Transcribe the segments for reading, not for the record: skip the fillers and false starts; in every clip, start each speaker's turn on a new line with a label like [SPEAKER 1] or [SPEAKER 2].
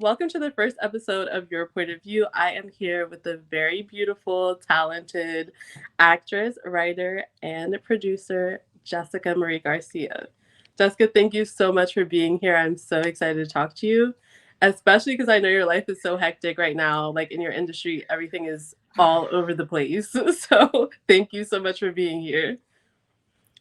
[SPEAKER 1] welcome to the first episode of Your Point of View. I am here with the very beautiful, talented actress, writer, and producer, Jessica Marie Garcia. Jessica, thank you so much for being here. I'm so excited to talk to you, especially because I know your life is so hectic right now. Like in your industry, everything is all over the place. So thank you so much for being here.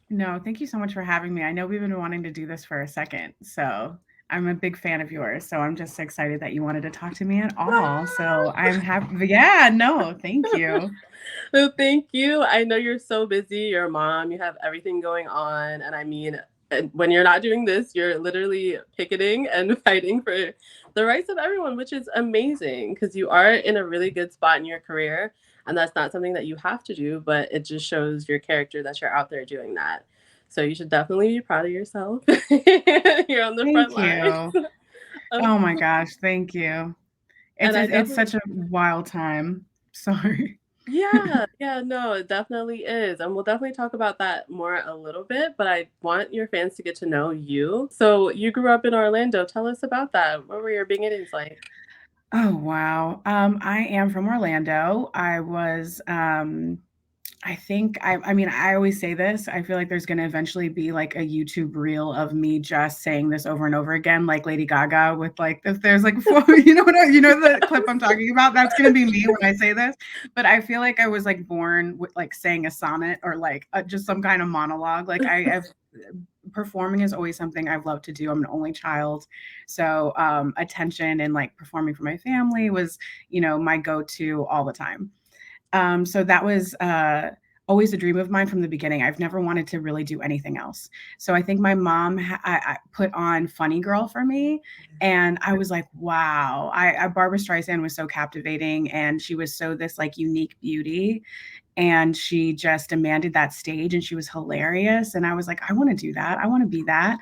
[SPEAKER 2] No, thank you so much for having me. I know we've been wanting to do this for a second, so I'm a big fan of yours. So I'm just excited that you wanted to talk to me at all. So I'm happy. Yeah, no, thank you.
[SPEAKER 1] So thank you. I know you're so busy. You're a mom. You have everything going on, and I mean, when you're not doing this, you're literally picketing and fighting for the rights of everyone, which is amazing because you are in a really good spot in your career, and that's not something that you have to do, but it just shows your character that you're out there doing that. So you should definitely be proud of yourself. You're on the front
[SPEAKER 2] Thank
[SPEAKER 1] line.
[SPEAKER 2] you.
[SPEAKER 1] Of
[SPEAKER 2] Oh my
[SPEAKER 1] course.
[SPEAKER 2] gosh, thank you.
[SPEAKER 1] And I
[SPEAKER 2] It's
[SPEAKER 1] definitely
[SPEAKER 2] such a wild time. Sorry.
[SPEAKER 1] Yeah, yeah, no, it definitely is. And we'll definitely talk about that more a little bit, but I want your fans to get to know you. So you grew up in Orlando. Tell us about that. What were your beginnings like?
[SPEAKER 2] Oh wow. I am from Orlando. I think I mean, I always say this. I feel like there's gonna eventually be like a YouTube reel of me just saying this over and over again, like Lady Gaga with like if there's like four, you know the clip I'm talking about. That's gonna be me when I say this. But I feel like I was like born with like saying a sonnet or like just some kind of monologue. Like I have performing is always something I've loved to do. I'm an only child, so attention and like performing for my family was my go-to all the time. So that was always a dream of mine from the beginning. I've never wanted to really do anything else. So I think my mom I put on Funny Girl for me, and I was like, wow. Barbara Streisand was so captivating, and she was so this like unique beauty, and she just demanded that stage, and she was hilarious. And I was like, I want to do that. I want to be that.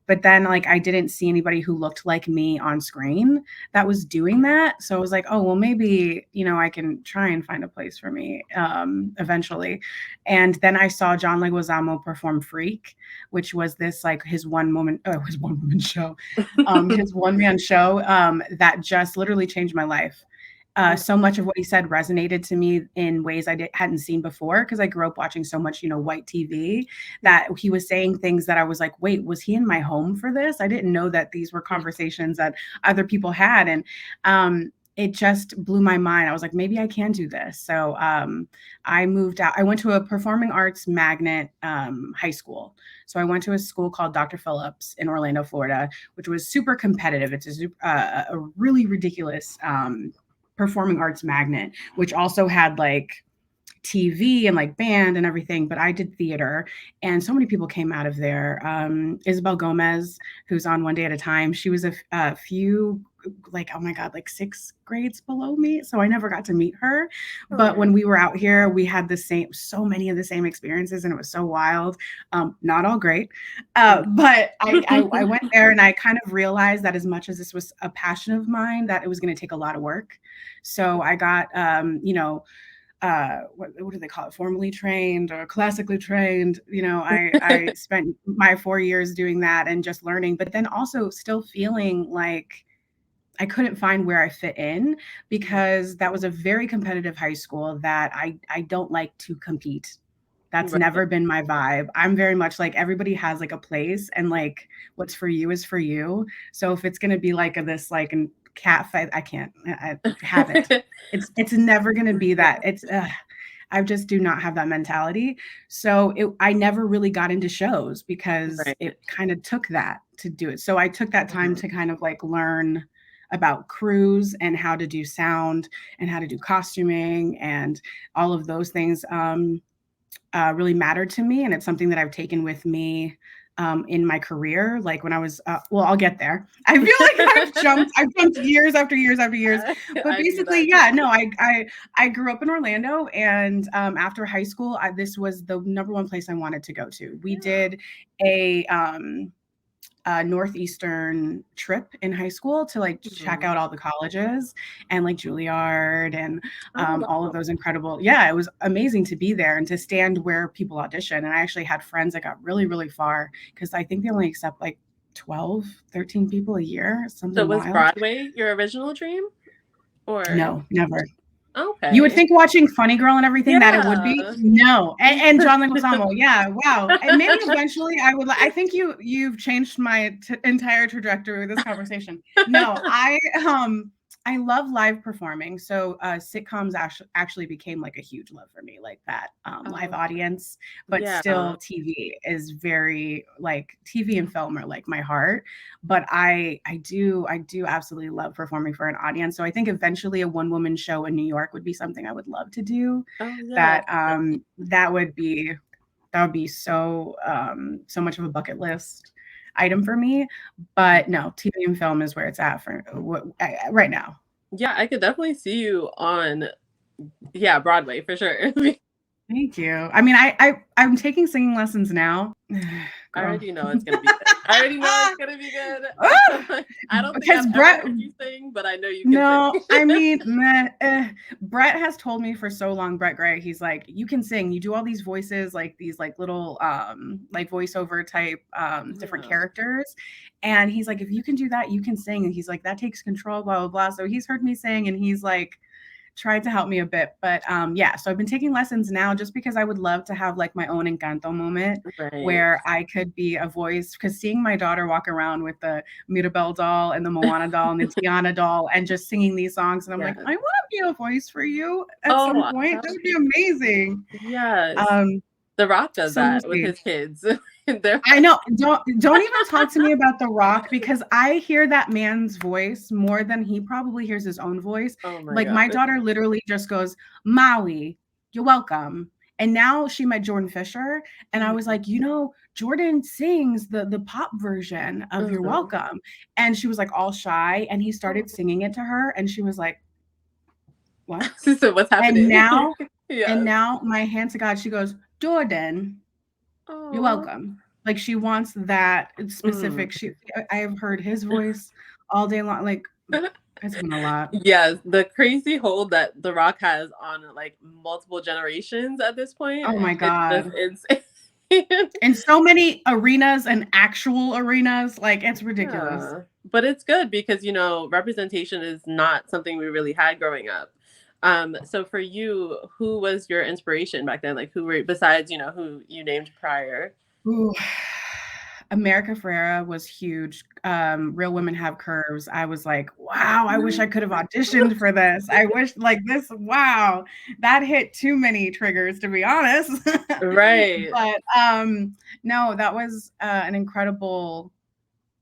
[SPEAKER 2] But then like I didn't see anybody who looked like me on screen that was doing that. So I was like, oh well, maybe I can try and find a place for me eventually. And then I saw John Leguizamo perform Freak, which was this like his one woman show, his one man show that just literally changed my life. So much of what he said resonated to me in ways hadn't seen before because I grew up watching so much, white TV, that he was saying things that I was like, wait, was he in my home for this? I didn't know that these were conversations that other people had. And it just blew my mind. I was like, maybe I can do this. So I moved out. I went to a performing arts magnet high school. So I went to a school called Dr. Phillips in Orlando, Florida, which was super competitive. It's a really ridiculous performing arts magnet, which also had like TV and like band and everything, but I did theater, and so many people came out of there. Isabel Gomez, who's on One Day at a Time, she was a few, like, oh my God, like 6 grades below me. So I never got to meet her. But when we were out here, we had so many of the same experiences, and it was so wild. Not all great. But I went there and I kind of realized that as much as this was a passion of mine, that it was going to take a lot of work. So I got, what do they call it? Formally trained or classically trained. I spent my 4 years doing that and just learning, but then also still feeling like I couldn't find where I fit in because that was a very competitive high school that I don't like to compete. That's
[SPEAKER 1] Right.
[SPEAKER 2] never been my vibe. I'm very much like everybody has like a place, and like what's for you is for you. So if it's gonna be like this like a cat fight, I can't have it. It's never gonna be that. I just do not have that mentality. So I never really got into shows because
[SPEAKER 1] Right.
[SPEAKER 2] it kind of took that to do it. So I took that time to kind of like learn about crews and how to do sound and how to do costuming and all of those things. Really mattered to me, and it's something that I've taken with me in my career. Like when I was, well, I'll get there. I feel like I've jumped years after years after years. But
[SPEAKER 1] I do
[SPEAKER 2] basically,
[SPEAKER 1] that
[SPEAKER 2] yeah,
[SPEAKER 1] too.
[SPEAKER 2] no, I grew up in Orlando, and after high school, this was the number one place I wanted to go to. We
[SPEAKER 1] Yeah.
[SPEAKER 2] did a northeastern trip in high school to like check
[SPEAKER 1] Mhm.
[SPEAKER 2] out all the colleges and like Juilliard and
[SPEAKER 1] Oh,
[SPEAKER 2] all of
[SPEAKER 1] wow.
[SPEAKER 2] those incredible. Yeah, it was amazing to be there and to stand where people audition. And I actually had friends that got really, really far because I think they only accept like 12, 13 people a year,
[SPEAKER 1] So
[SPEAKER 2] something
[SPEAKER 1] was
[SPEAKER 2] wild.
[SPEAKER 1] Broadway your original dream? Or
[SPEAKER 2] No, never. You would
[SPEAKER 1] okay.
[SPEAKER 2] think watching Funny Girl and everything that it would be.
[SPEAKER 1] Yeah.
[SPEAKER 2] No. And John Leguizamo. Yeah. Wow. And maybe eventually I would. I think you've changed my entire trajectory of this conversation. No, I love live performing. So sitcoms actually became like a huge love for me, like that live
[SPEAKER 1] Oh,
[SPEAKER 2] audience. But
[SPEAKER 1] yeah.
[SPEAKER 2] still, TV is very like TV and film are like my heart. But I do absolutely love performing for an audience. So I think eventually a one woman show in New York would be something I would love to do.
[SPEAKER 1] Oh, yeah.
[SPEAKER 2] That would be so much of a bucket list item for me. But no, TV and film is where it's at for right now.
[SPEAKER 1] Yeah, I could definitely see you on, yeah, Broadway for sure.
[SPEAKER 2] Thank you. I mean, I'm taking singing lessons now.
[SPEAKER 1] I
[SPEAKER 2] Girl.
[SPEAKER 1] already know it's gonna be good. I already know it's gonna be good. I don't think
[SPEAKER 2] Because
[SPEAKER 1] I've ever
[SPEAKER 2] Brett
[SPEAKER 1] heard you sing, but I know you can
[SPEAKER 2] No,
[SPEAKER 1] sing.
[SPEAKER 2] I mean, meh, Brett has told me for so long, Brett Gray, he's like, you can sing, you do all these voices, like these like little like voiceover type different
[SPEAKER 1] Yeah.
[SPEAKER 2] characters. And he's like, if you can do that, you can sing. And he's like, that takes control, blah, blah, blah. So he's heard me sing and he's like tried to help me a bit. But yeah, so I've been taking lessons now just because I would love to have like my own Encanto moment
[SPEAKER 1] Right.
[SPEAKER 2] where I could be a voice. Because seeing my daughter walk around with the Mirabelle doll and the Moana doll and the Tiana doll and just singing these songs, and I'm like,
[SPEAKER 1] Yes.
[SPEAKER 2] I want to be a voice for you at some
[SPEAKER 1] Oh,
[SPEAKER 2] point.
[SPEAKER 1] that
[SPEAKER 2] That
[SPEAKER 1] would
[SPEAKER 2] would be
[SPEAKER 1] be
[SPEAKER 2] amazing.
[SPEAKER 1] yes.
[SPEAKER 2] Um,
[SPEAKER 1] The Rock does
[SPEAKER 2] so we'll
[SPEAKER 1] that with
[SPEAKER 2] see.
[SPEAKER 1] his kids. They're
[SPEAKER 2] I know. Don't even talk to me about The Rock because I hear that man's voice more than he probably hears his own voice.
[SPEAKER 1] oh my
[SPEAKER 2] Like
[SPEAKER 1] god.
[SPEAKER 2] my daughter literally just goes, "Maui, you're welcome." And now she met Jordan Fisher, and I was
[SPEAKER 1] Mhm.
[SPEAKER 2] like, Jordan sings the pop version of "You're
[SPEAKER 1] Mhm.
[SPEAKER 2] Welcome," and she was like all shy, and he
[SPEAKER 1] Oh.
[SPEAKER 2] started singing it to her, and she was like, "What?"
[SPEAKER 1] So what's
[SPEAKER 2] And
[SPEAKER 1] happening?
[SPEAKER 2] now, and
[SPEAKER 1] Yes.
[SPEAKER 2] now, my hand to God, she goes, "Jordan." You're
[SPEAKER 1] Oh.
[SPEAKER 2] welcome. Like, she wants that
[SPEAKER 1] Mm.
[SPEAKER 2] specific I have heard his voice all day long, like, it's been a lot.
[SPEAKER 1] Yes, the crazy hold that The Rock has on, like, multiple generations at this point,
[SPEAKER 2] Oh my
[SPEAKER 1] it's just
[SPEAKER 2] god.
[SPEAKER 1] insane.
[SPEAKER 2] In so many arenas and actual arenas, like, it's ridiculous.
[SPEAKER 1] Yeah, but it's good because, representation is not something we really had growing up. So for you, who was your inspiration back then? Like, who were besides, who you named prior?
[SPEAKER 2] Ooh. America Ferrera was huge. Real Women Have Curves. I was like, wow, I wish I could have auditioned for this. I wish like this, wow, that hit too many triggers to be honest.
[SPEAKER 1] Right.
[SPEAKER 2] But no, that was an incredible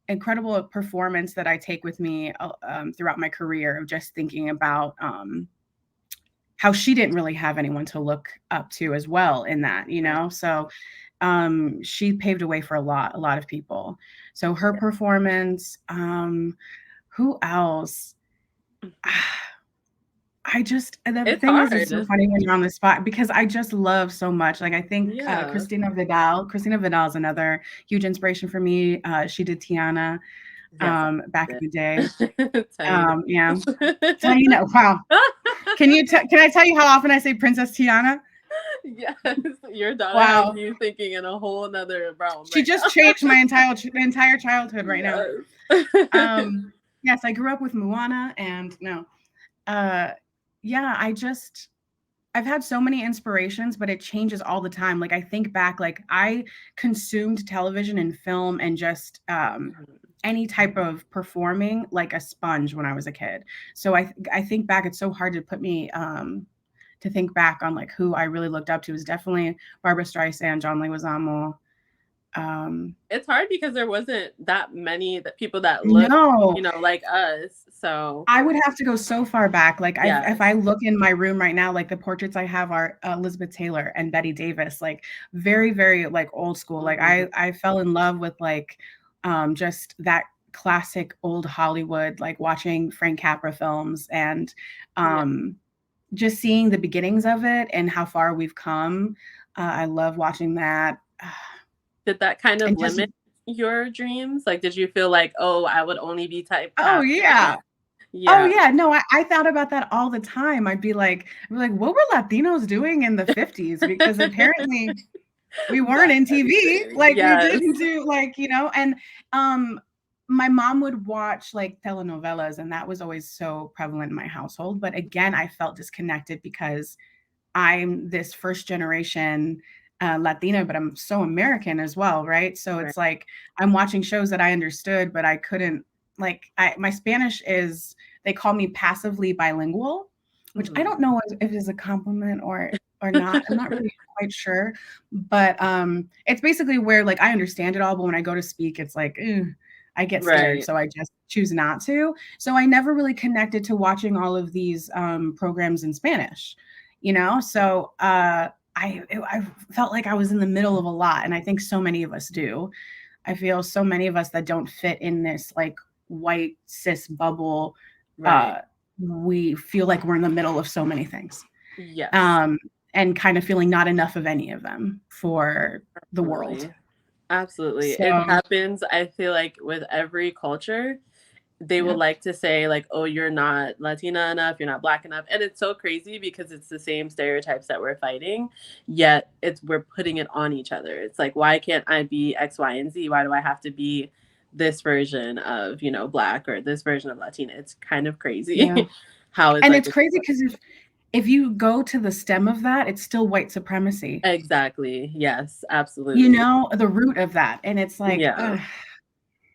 [SPEAKER 2] performance that I take with me throughout my career of just thinking about how she didn't really have anyone to look up to as well in that,
[SPEAKER 1] Right.
[SPEAKER 2] So she paved a way for a lot of people. So her
[SPEAKER 1] Yeah.
[SPEAKER 2] performance, who else? The
[SPEAKER 1] It's
[SPEAKER 2] thing is, it's so
[SPEAKER 1] hard.
[SPEAKER 2] funny when you're on the spot because I just love so much. Like I think
[SPEAKER 1] Yeah.
[SPEAKER 2] Christina Vidal is another huge inspiration for me. She did Tiana
[SPEAKER 1] Yes, I
[SPEAKER 2] back in
[SPEAKER 1] did.
[SPEAKER 2] the day.
[SPEAKER 1] Tiny
[SPEAKER 2] Yeah,
[SPEAKER 1] Dancer.
[SPEAKER 2] Tiana. Wow. Can I tell you how often I say Princess Tiana?
[SPEAKER 1] Yes, your daughter has
[SPEAKER 2] Wow.
[SPEAKER 1] you thinking in a whole another realm
[SPEAKER 2] She
[SPEAKER 1] right
[SPEAKER 2] just
[SPEAKER 1] now.
[SPEAKER 2] changed my entire childhood right now.
[SPEAKER 1] Yes.
[SPEAKER 2] Yes, I grew up with Moana and no. Uh yeah, I've had so many inspirations, but it changes all the time. Like I think back, like I consumed television and film and just any type of performing like a sponge when I was a kid. So I think back, it's so hard to put me to think back on like who I really looked up to is definitely Barbara Streisand, John Leguizamo.
[SPEAKER 1] It's hard because there wasn't that many that people that look,
[SPEAKER 2] No,
[SPEAKER 1] like us. So,
[SPEAKER 2] I would have to go so far back. Like if
[SPEAKER 1] yes.
[SPEAKER 2] I look in my room right now, like the portraits I have are Elizabeth Taylor and Betty Davis, like very, very like old school. Like
[SPEAKER 1] Mhm.
[SPEAKER 2] I fell in love with like just that classic old Hollywood, like watching Frank Capra films and
[SPEAKER 1] Yeah.
[SPEAKER 2] just seeing the beginnings of it and how far we've come. I love watching that.
[SPEAKER 1] Did that kind of
[SPEAKER 2] And just
[SPEAKER 1] limit your dreams? Like, did you feel like, "Oh, I would only be
[SPEAKER 2] oh
[SPEAKER 1] typecast if I."
[SPEAKER 2] yeah. Oh
[SPEAKER 1] Yeah.
[SPEAKER 2] yeah, no, I thought about that all the time. I'd be like, what were Latinos doing in the 50s? Because apparently We weren't
[SPEAKER 1] Black
[SPEAKER 2] in TV.
[SPEAKER 1] everything.
[SPEAKER 2] Like we
[SPEAKER 1] Yes.
[SPEAKER 2] didn't do like, and um my mom would watch like telenovelas and that was always so prevalent in my household. But again, I felt disconnected because I'm this first generation Latina, but I'm so American as well, right? So
[SPEAKER 1] Right.
[SPEAKER 2] it's like I'm watching shows that I understood, but I couldn't my Spanish is they call me passively bilingual, which I
[SPEAKER 1] Mhm.
[SPEAKER 2] don't know if it is a compliment or not. I'm not really quite sure, but it's basically where like I understand it all, but when I go to speak, it's like I get scared,
[SPEAKER 1] Right.
[SPEAKER 2] so I just choose not to. So I never really connected to watching all of these programs in Spanish, So I felt like I was in the middle of a lot, and I think so many of us do. I feel so many of us that don't fit in this like white cis bubble.
[SPEAKER 1] Right.
[SPEAKER 2] Uh, we feel like we're in the middle of so many things,
[SPEAKER 1] Yes.
[SPEAKER 2] um, and kind of feeling not enough of any of them for the world.
[SPEAKER 1] Absolutely. Absolutely. It
[SPEAKER 2] So
[SPEAKER 1] happens, I feel like, with every culture. They
[SPEAKER 2] yeah,
[SPEAKER 1] would like to say, like, oh, you're not Latina enough, you're not Black enough. And it's so crazy because it's the same stereotypes that we're fighting, yet we're putting it on each other. It's like, why can't I be X, Y, and Z? Why do I have to be this version of, Black or this version of Latina? It's kind of
[SPEAKER 2] yeah,
[SPEAKER 1] crazy how it's
[SPEAKER 2] and
[SPEAKER 1] like,
[SPEAKER 2] it's crazy because if you go to the stem of that, it's still white supremacy.
[SPEAKER 1] exactly. Yes, absolutely.
[SPEAKER 2] The root of that, and it's like,
[SPEAKER 1] Yeah.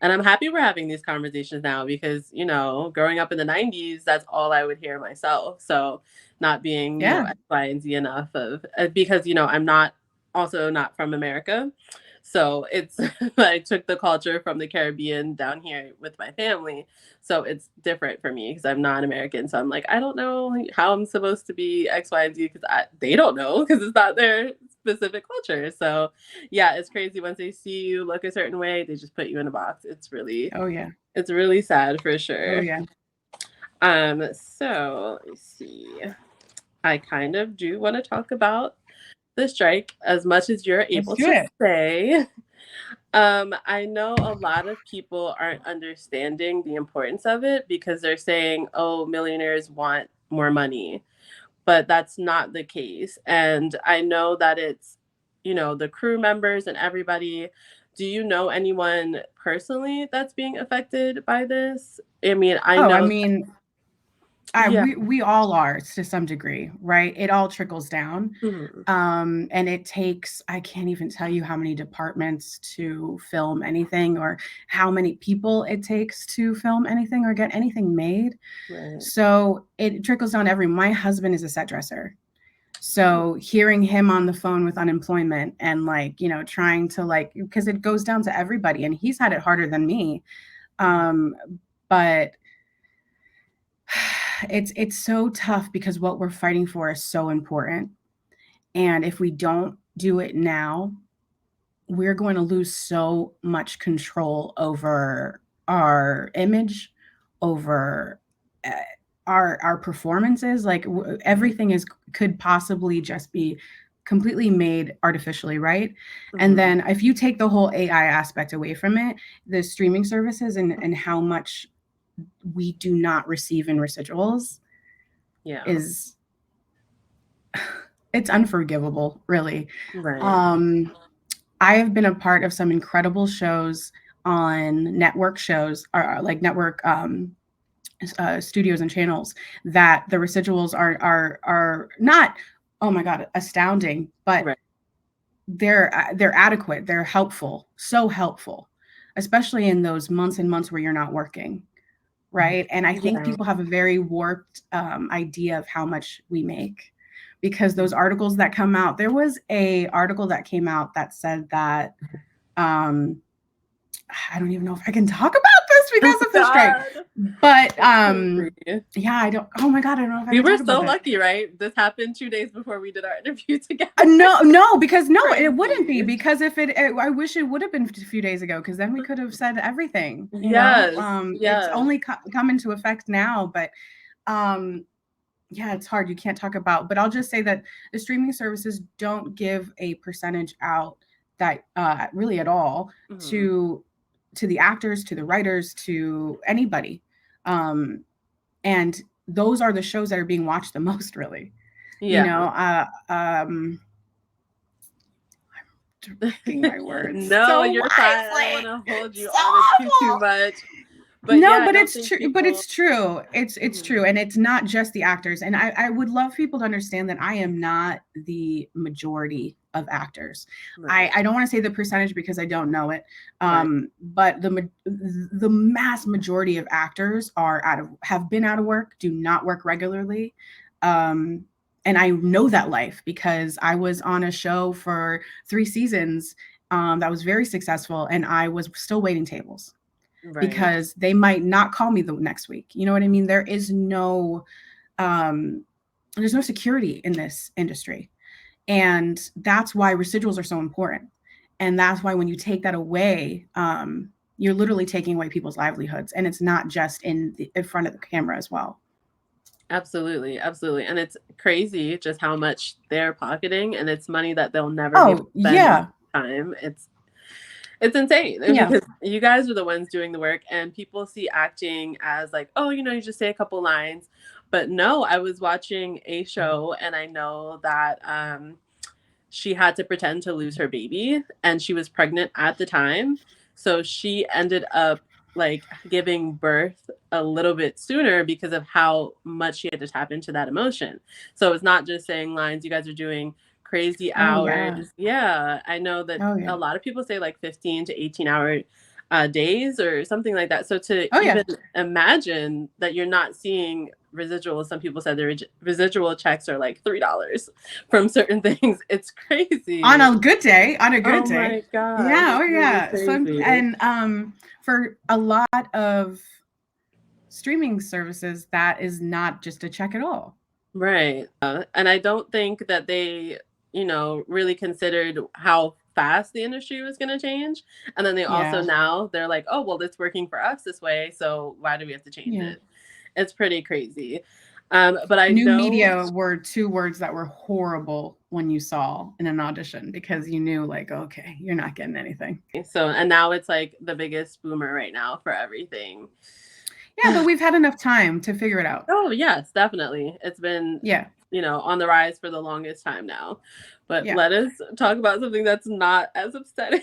[SPEAKER 1] And I'm happy we're having these conversations now because, growing up in the 90s, that's all I would hear myself. So not being,
[SPEAKER 2] yeah,
[SPEAKER 1] X, Y, and Z enough of, because, I'm not also not from America. So it's, I took the culture from the Caribbean down here with my family. So it's different for me because I'm not American. So I'm like, I don't know how I'm supposed to be X, Y, and Z because they don't know because it's not their specific culture. So yeah, it's crazy once they see you look a certain way, they just put you in a box.
[SPEAKER 2] oh yeah,
[SPEAKER 1] It's really sad for
[SPEAKER 2] oh
[SPEAKER 1] sure.
[SPEAKER 2] yeah.
[SPEAKER 1] So let me see. I kind of do want to talk about the strike as much as you're
[SPEAKER 2] Let's
[SPEAKER 1] able
[SPEAKER 2] do
[SPEAKER 1] to
[SPEAKER 2] it.
[SPEAKER 1] say. I know a lot of people aren't understanding the importance of it because they're saying, oh, millionaires want more money, but that's not the case. And I know that it's, the crew members and everybody. Do you know anyone personally that's being affected by this? I mean, I
[SPEAKER 2] Oh, I
[SPEAKER 1] know,
[SPEAKER 2] mean,
[SPEAKER 1] yeah.
[SPEAKER 2] we all are to some degree, right? It all trickles down.
[SPEAKER 1] Mhm.
[SPEAKER 2] And it takes, I can't even tell you how many departments to film anything or how many people it takes to film anything or get anything made.
[SPEAKER 1] Right.
[SPEAKER 2] So it trickles down my husband is a set dresser. So hearing him on the phone with unemployment and like, trying to like, because it goes down to everybody and he's had it harder than me. Um, but it's so tough because what we're fighting for is so important. And if we don't do it now, we're going to lose so much control over our image, over uh, our performances. Like everything is could possibly just be completely made artificially, right? And
[SPEAKER 1] Mhm.
[SPEAKER 2] then if you take the whole AI aspect away from it, the streaming services and how much we do not receive in residuals
[SPEAKER 1] Yeah.
[SPEAKER 2] is it's unforgivable, really.
[SPEAKER 1] Right.
[SPEAKER 2] Um, I have been a part of some incredible shows on network shows, or like network studios and channels that the residuals are not, oh my god, astounding, but
[SPEAKER 1] Right.
[SPEAKER 2] they're adequate, they're helpful, so helpful, especially in those months and months where you're not working, right? And I think
[SPEAKER 1] Yeah.
[SPEAKER 2] people have a very warped idea of how much we make because those articles that come out, there was a article that came out that said that um, I don't even know if I can talk about this
[SPEAKER 1] Oh
[SPEAKER 2] because of the strike,
[SPEAKER 1] God.
[SPEAKER 2] but
[SPEAKER 1] That's crazy.
[SPEAKER 2] yeah, I don't. Oh my god, I don't know if I
[SPEAKER 1] We
[SPEAKER 2] can
[SPEAKER 1] were
[SPEAKER 2] talk
[SPEAKER 1] so
[SPEAKER 2] about this.
[SPEAKER 1] lucky, right? This happened 2 days before we did our interview together.
[SPEAKER 2] No, no, because no, it wouldn't be
[SPEAKER 1] Crazy.
[SPEAKER 2] because if I wish it would have been a few days ago because then we could have said everything.
[SPEAKER 1] Yes.
[SPEAKER 2] It's
[SPEAKER 1] Yes.
[SPEAKER 2] only come into effect now, but um, yeah, it's hard. You can't talk about, but I'll just say that the streaming services don't give a percentage out that really at all
[SPEAKER 1] Mhm.
[SPEAKER 2] to the actors, to the writers, to anybody. Um, and those are the shows that are being watched the most, really. You
[SPEAKER 1] Yeah.
[SPEAKER 2] know, uh, um, picking my words
[SPEAKER 1] No,
[SPEAKER 2] so
[SPEAKER 1] you're fine. I don't want
[SPEAKER 2] wisely.
[SPEAKER 1] to hold you
[SPEAKER 2] So
[SPEAKER 1] on it too
[SPEAKER 2] awful.
[SPEAKER 1] much. But yeah,
[SPEAKER 2] No,
[SPEAKER 1] I
[SPEAKER 2] but
[SPEAKER 1] don't
[SPEAKER 2] it's
[SPEAKER 1] think
[SPEAKER 2] true. But
[SPEAKER 1] people.
[SPEAKER 2] it's true. It's
[SPEAKER 1] Mhm.
[SPEAKER 2] true, and it's not just the actors. And I would love people to understand that I am not the majority of actors.
[SPEAKER 1] Right,
[SPEAKER 2] I don't want to say the percentage because I don't know it.
[SPEAKER 1] right,
[SPEAKER 2] But the mass majority of actors are have been out of work, do not work regularly. Um, and I know that life because I was on a show for 3 seasons that was very successful, and I was still waiting tables
[SPEAKER 1] right.
[SPEAKER 2] because they might not call me the next week. You know what I mean? Um, there's no security in this industry. And that's why residuals are so important. And that's why when you take that away, you're literally taking away people's livelihoods. And it's not just in front of the camera as well.
[SPEAKER 1] Absolutely, absolutely. And it's crazy just how much they're pocketing, and it's money that they'll never be able to
[SPEAKER 2] Oh,
[SPEAKER 1] spend in
[SPEAKER 2] yeah.
[SPEAKER 1] time. It's insane
[SPEAKER 2] Yeah.
[SPEAKER 1] because you guys are the ones doing the work, and people see acting as like, oh, you just say a couple lines. But no, I was watching a show, and I know that she had to pretend to lose her baby, and she was pregnant at the time. So she ended up like giving birth a little bit sooner because of how much she had to tap into that emotion. So it's not just saying lines. You guys are doing crazy
[SPEAKER 2] Oh, yeah.
[SPEAKER 1] hours. Yeah, I know that
[SPEAKER 2] Oh, yeah.
[SPEAKER 1] a lot of people say like 15 to 18-hour days or something like that. So to
[SPEAKER 2] Oh, yeah.
[SPEAKER 1] even imagine that you're not seeing residuals, some people said the residual checks are like $3 from certain things. It's
[SPEAKER 2] On
[SPEAKER 1] crazy.
[SPEAKER 2] a good day, on a
[SPEAKER 1] Oh
[SPEAKER 2] good day.
[SPEAKER 1] my gosh,
[SPEAKER 2] Yeah. Oh,
[SPEAKER 1] it's really
[SPEAKER 2] yeah.
[SPEAKER 1] crazy.
[SPEAKER 2] For a lot of streaming services, that is not just a check at all.
[SPEAKER 1] Right. And I don't think that they, really considered how fast the industry was going to change. And then they also
[SPEAKER 2] Yeah.
[SPEAKER 1] now they're like, oh, well, it's working for us this way. So why do we have to change
[SPEAKER 2] Yeah.
[SPEAKER 1] it? It's pretty crazy. But I
[SPEAKER 2] New
[SPEAKER 1] know.
[SPEAKER 2] media were 2 words that were horrible when you saw in an audition because you knew, like, okay, you're not getting anything.
[SPEAKER 1] So, and now it's like the biggest boomer right now for everything.
[SPEAKER 2] Yeah, but we've had enough time to figure it out.
[SPEAKER 1] Oh, yes, definitely. It's been,
[SPEAKER 2] Yeah.
[SPEAKER 1] on the rise for the longest time now. But
[SPEAKER 2] Yeah.
[SPEAKER 1] let us talk about something that's not as upsetting.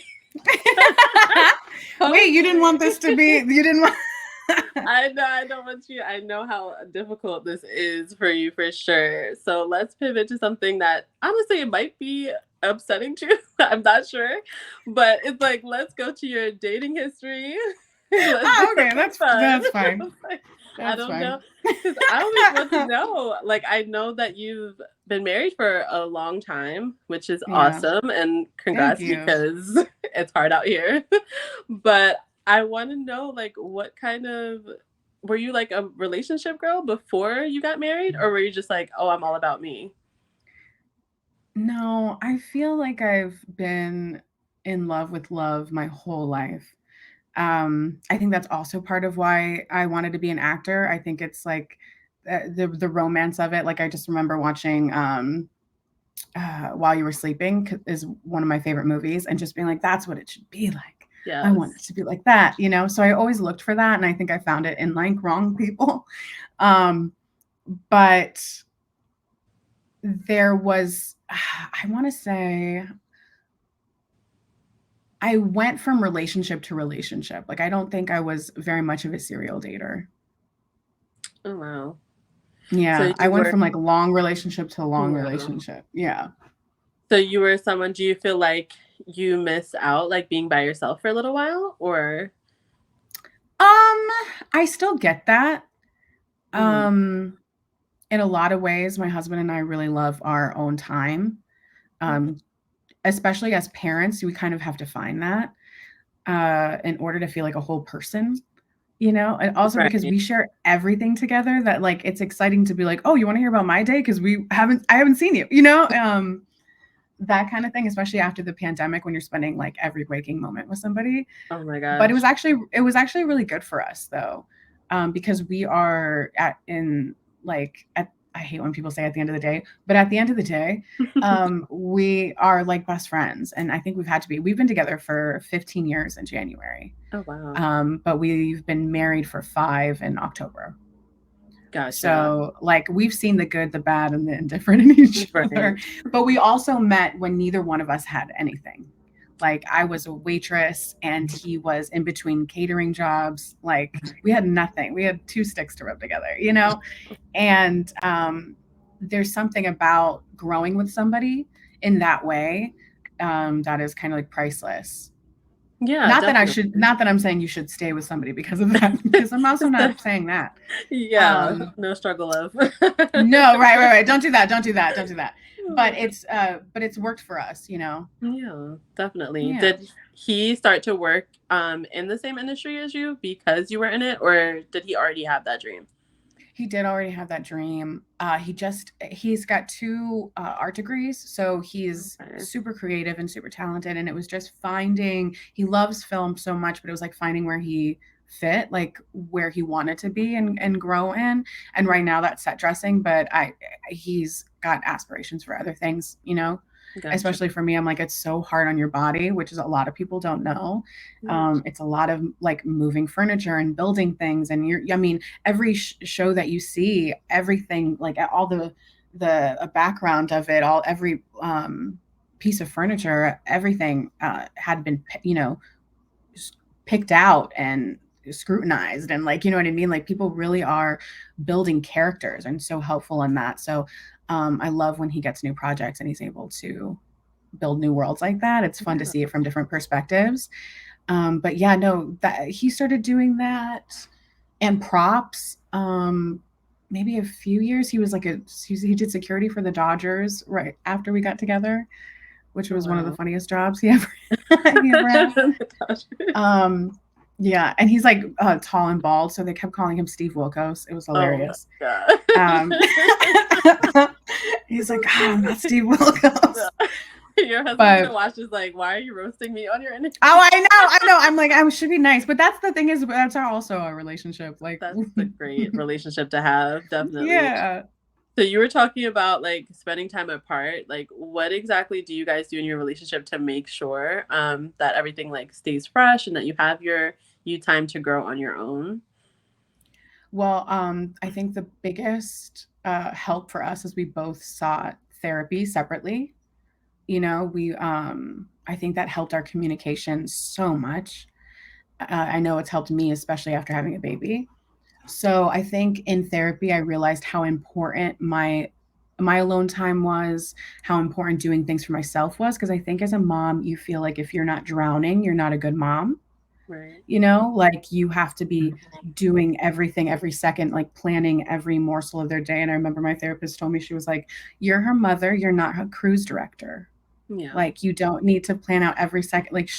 [SPEAKER 2] Wait, you didn't want
[SPEAKER 1] Hopefully.
[SPEAKER 2] this to be, you didn't want.
[SPEAKER 1] I don't want you. I know how difficult this is for you for sure. So let's pivot to something that honestly it might be upsetting to you. I'm not sure. But it's like, let's go to your dating history. Let's do
[SPEAKER 2] Okay,
[SPEAKER 1] something fun.
[SPEAKER 2] that's fine.
[SPEAKER 1] I
[SPEAKER 2] That's
[SPEAKER 1] don't know.
[SPEAKER 2] fine.
[SPEAKER 1] Because I always want to know. Like, I know that you've been married for a long time, which is
[SPEAKER 2] Yeah.
[SPEAKER 1] awesome. And
[SPEAKER 2] Thank
[SPEAKER 1] congrats
[SPEAKER 2] you.
[SPEAKER 1] because it's hard out here. But I want to know, like, what kind of were you like a relationship girl before you got married, or were you just like, oh, I'm all about me?
[SPEAKER 2] No, I feel like I've been in love with love my whole life. I think that's also part of why I wanted to be an actor. I think it's like the romance of it. Like I just remember watching While You Were Sleeping is one of my favorite movies, and just being like, that's what it should be like. I want
[SPEAKER 1] Yes.
[SPEAKER 2] it to be like that, you know. So I always looked for that, and I think I found it in like wrong people. Um, but there was, I want to say, I went from relationship to relationship. Like I don't think I was very much of a serial dater.
[SPEAKER 1] Oh wow. So
[SPEAKER 2] Yeah, I
[SPEAKER 1] you
[SPEAKER 2] went
[SPEAKER 1] were
[SPEAKER 2] from like long relationship to long
[SPEAKER 1] yeah.
[SPEAKER 2] relationship. Yeah.
[SPEAKER 1] So you were someone, do you feel like you miss out like being by yourself for a little while or
[SPEAKER 2] I still get that.
[SPEAKER 1] mhm.
[SPEAKER 2] Um, in a lot of ways, my husband and I really love our own time. Um, Especially as parents, we kind of have to find that in order to feel like a whole person, you know? And also because
[SPEAKER 1] Right.
[SPEAKER 2] we share everything together that like it's exciting to be like, "Oh, you want to hear about my day because I haven't seen you." You know? That kind of thing, especially after the pandemic when you're spending like every waking moment with somebody.
[SPEAKER 1] Oh my
[SPEAKER 2] But
[SPEAKER 1] gosh.
[SPEAKER 2] it was actually really good for us though, because we are at in like at I hate when people say at the end of the day, but at the end of the day, we are like best friends, and I think we've had to be. We've been together for 15 years in January,
[SPEAKER 1] Oh wow.
[SPEAKER 2] but we've been married for 5 in October.
[SPEAKER 1] Gotcha.
[SPEAKER 2] So, like, we've seen the good, the bad, and the indifferent in each other.
[SPEAKER 1] Right.
[SPEAKER 2] But we also met when neither one of us had anything. Like I was a waitress and he was in between catering jobs. Like we had nothing. We had two sticks to rub together, you know? And there's something about growing with somebody in that way that is kind of like priceless.
[SPEAKER 1] Yeah,
[SPEAKER 2] Not that I
[SPEAKER 1] definitely.
[SPEAKER 2] should, not that I'm saying you should stay with somebody because of that, because I'm also not saying that.
[SPEAKER 1] Yeah,
[SPEAKER 2] Um,
[SPEAKER 1] no struggle of.
[SPEAKER 2] no, right. Don't do that. Don't do that. Don't do that. But it's worked for us, you know?
[SPEAKER 1] Yeah, definitely.
[SPEAKER 2] Yeah.
[SPEAKER 1] Did he start to work in the same industry as you because you were in it, or did he already have that dream?
[SPEAKER 2] He did already have that dream. He's got two art degrees, so he's
[SPEAKER 1] Okay.
[SPEAKER 2] super creative and super talented. And it was just finding, he loves film so much, but it was like finding where he fit, like where he wanted to be and grow in. And right now that's set dressing, but he's got aspirations for other things, you know?
[SPEAKER 1] Gotcha.
[SPEAKER 2] Especially for me, I'm like, it's so hard on your body, which is a lot of people don't know.
[SPEAKER 1] Yeah.
[SPEAKER 2] It's a lot of like moving furniture and building things. And I mean, every show that you see, everything, like all the background of it, every piece of furniture, everything had been, you know, picked out and scrutinized, and like, you know what I mean, like people really are building characters and so helpful in that. So I love when he gets new projects and he's able to build new worlds like that. It's fun to
[SPEAKER 1] Yeah.
[SPEAKER 2] see it from different perspectives. But yeah, no, that he started doing that and props. Maybe a few years. He was like he did security for the Dodgers right after we got together, which
[SPEAKER 1] Oh,
[SPEAKER 2] was one of the
[SPEAKER 1] wow.
[SPEAKER 2] funniest jobs he ever had. Um, yeah, and he's like tall and bald, so they kept calling him Steve Wilkos. It was
[SPEAKER 1] Oh my
[SPEAKER 2] hilarious.
[SPEAKER 1] god.
[SPEAKER 2] Um, he's like, God, I'm not Steve Wilkos.
[SPEAKER 1] Your husband's gonna
[SPEAKER 2] But
[SPEAKER 1] watch this like, why are you roasting me on your
[SPEAKER 2] oh,
[SPEAKER 1] interview?
[SPEAKER 2] I know. I'm like, I should be nice, but that's the thing is, that's also our relationship. Like,
[SPEAKER 1] That's a great relationship to have, definitely.
[SPEAKER 2] yeah.
[SPEAKER 1] So you were talking about like spending time apart. Like, what exactly do you guys do in your relationship to make sure that everything like stays fresh and that you have your you time to grow on your own?
[SPEAKER 2] Well, I think the biggest help for us is we both sought therapy separately. You know, I think that helped our communication so much. I know it's helped me, especially after having a baby. So I think in therapy, I realized how important my alone time was, how important doing things for myself was. Because I think as a mom, you feel like if you're not drowning, you're not a good mom.
[SPEAKER 1] Right.
[SPEAKER 2] You know, like you have to be doing everything every second, like planning every morsel of their day. And I remember my therapist told me, she was like, "You're her mother, you're not her cruise director.
[SPEAKER 1] Yeah.
[SPEAKER 2] Like you don't need to plan out every second. Like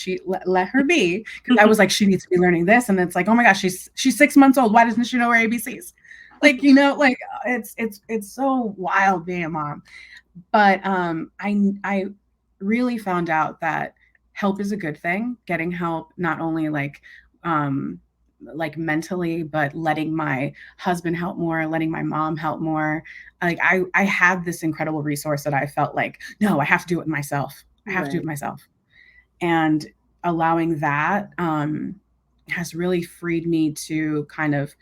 [SPEAKER 2] let her be." Because I was like, she needs to be learning this, and it's like, oh my gosh, she's 6 months old. Why doesn't she know her ABCs? Like, you know, like it's so wild being a mom. But I really found out that help is a good thing. Getting help, not only like mentally, but letting my husband help more, letting my mom help more. Like I had this incredible resource that I felt like, no, I have to do it myself. I have to do it
[SPEAKER 1] Right.
[SPEAKER 2] myself. And allowing that has really freed me to kind of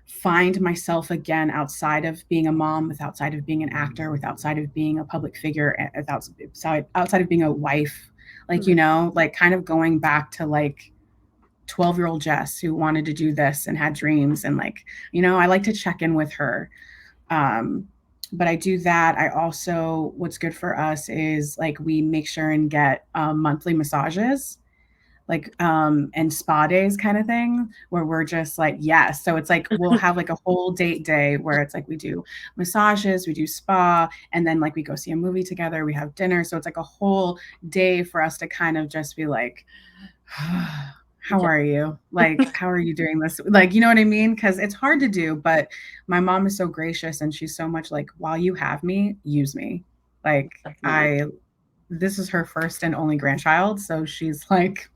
[SPEAKER 2] find myself again outside of being a mom, with outside of being an actor, with outside of being a public figure, outside of being a wife. Like, you
[SPEAKER 1] Right.
[SPEAKER 2] know, like kind of going back to like 12-year-old Jess who wanted to do this and had dreams. And like, you know, I like to check in with her. Um, but I do that. I also, what's good for us is like we make sure and get monthly massages, like and spa days kind of thing, where we're just like, yes. So it's like we'll have like a whole date day where it's like we do massages, we do spa, and then like we go see a movie together, we have dinner. So it's like a whole day for us to kind of just be like, how
[SPEAKER 1] Yeah.
[SPEAKER 2] are you? Like, how are you doing this? Like, you know what I mean? Because it's hard to do, but my mom is so gracious and she's so much like, while you have me, use me. Like,
[SPEAKER 1] Definitely.
[SPEAKER 2] this is her first and only grandchild. So she's like,